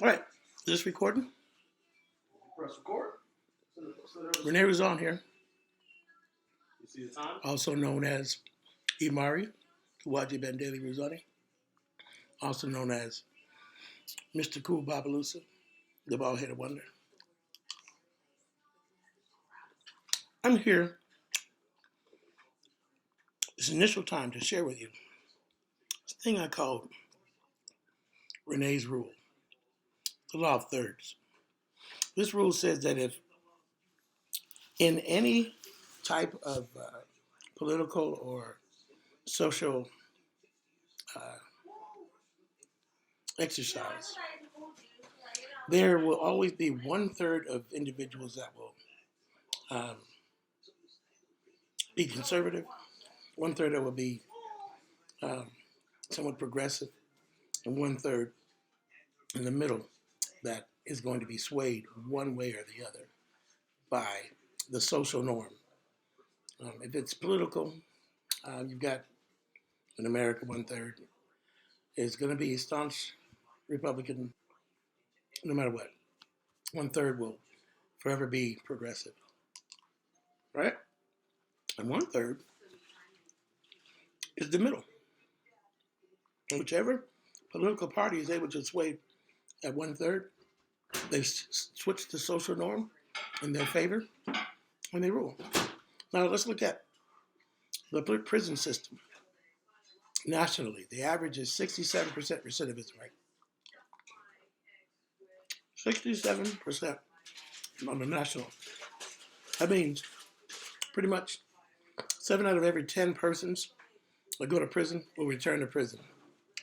All right, is this recording? Press record. Rene was on here, You see the time? also known as Imari, Kuwaji Bandeli Ruzani, also known as Mr. Cool Babalusa, the bald-headed wonder. I'm here this initial time to share with you this thing I call Rene's Rule, the law of thirds. This rule says that if in any type of political or social uh, exercise, there will always be 1/3 of individuals that will be conservative, 1/3 that will be um, somewhat progressive, and 1/3 in the middle that is going to be swayed one way or the other by the social norm. If it's political, you've got in America 1/3 is going to be staunch Republican, no matter what. 1/3 will forever be progressive, right? And 1/3 is the middle. And whichever political party is able to sway at 1/3, they switch the social norm in their favor when they rule. Now let's look at the prison system nationally. The average is 67% recidivism rate. 67% on the national. That means pretty much 7 out of every 10 persons that go to prison will return to prison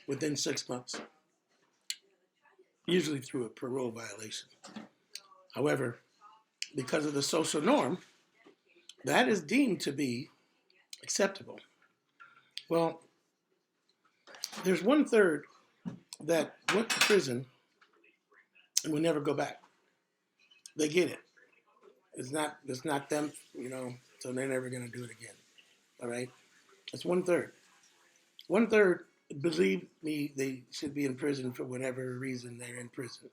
within 6 months, usually through a parole violation. However, because of the social norm, that is deemed to be acceptable. Well, there's 1/3 that went to prison and will never go back. They get it. It's not them, so they're never going to do it again. All right? That's 1/3. 1/3 believe me, they should be in prison for whatever reason they're in prison.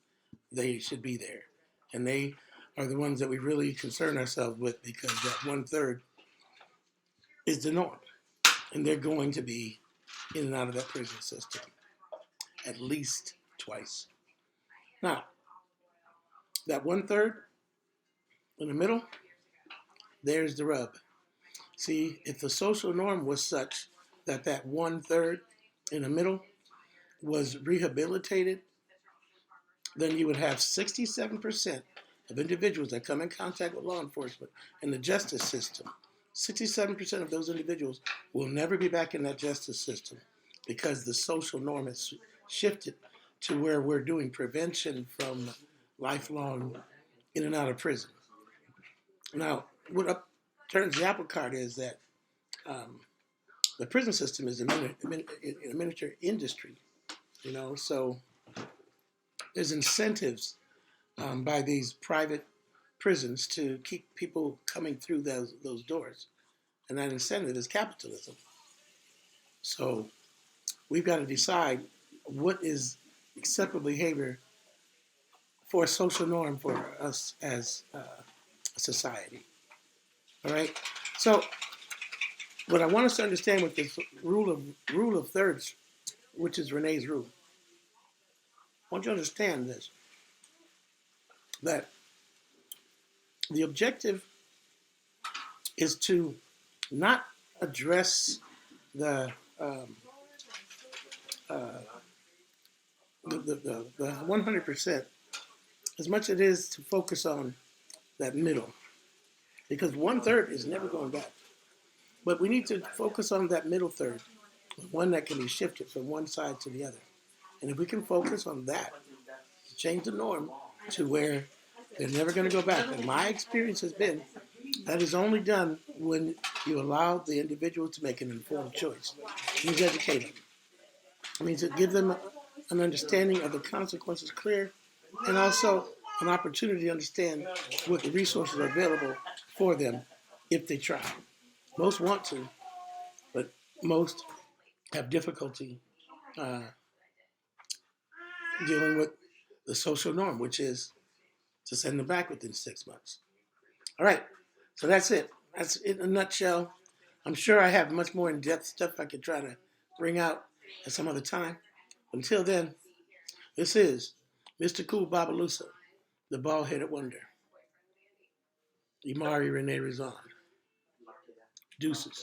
They should be there. And they are the ones that we really concern ourselves with because that 1/3 is the norm. And they're going to be in and out of that prison system at least twice. Now, that 1/3 in the middle, there's the rub. See, if the social norm was such that that 1/3 in the middle was rehabilitated, then you would have 67% of individuals that come in contact with law enforcement and the justice system. 67% of those individuals will never be back in that justice system because the social norm has shifted to where we're doing prevention from lifelong in and out of prison. Now, what turns the apple cart is that the prison system is a miniature industry, so there's incentives by these private prisons to keep people coming through those doors. And that incentive is capitalism. So we've got to decide what is acceptable behavior for a social norm for us as a society. All right? So what I want us to understand with this rule of thirds, which is Rene's rule, I want you to understand this, that the objective is to not address the 100% as much as it is to focus on that middle, because 1/3 is never going back. But we need to focus on that middle third, one that can be shifted from one side to the other. And if we can focus on that, change the norm to where they're never going to go back. And my experience has been that is only done when you allow the individual to make an informed choice. It means educate them. It means to give them an understanding of the consequences clear, and also an opportunity to understand what the resources are available for them if they try. Most want to, but most have difficulty dealing with the social norm, which is to send them back within 6 months. All right, so that's it. That's it in a nutshell. I'm sure I have much more in-depth stuff I could try to bring out at some other time. Until then, this is Mr. Cool Babalusa, the bald-headed wonder. Imari Rene Rizan. Deuces.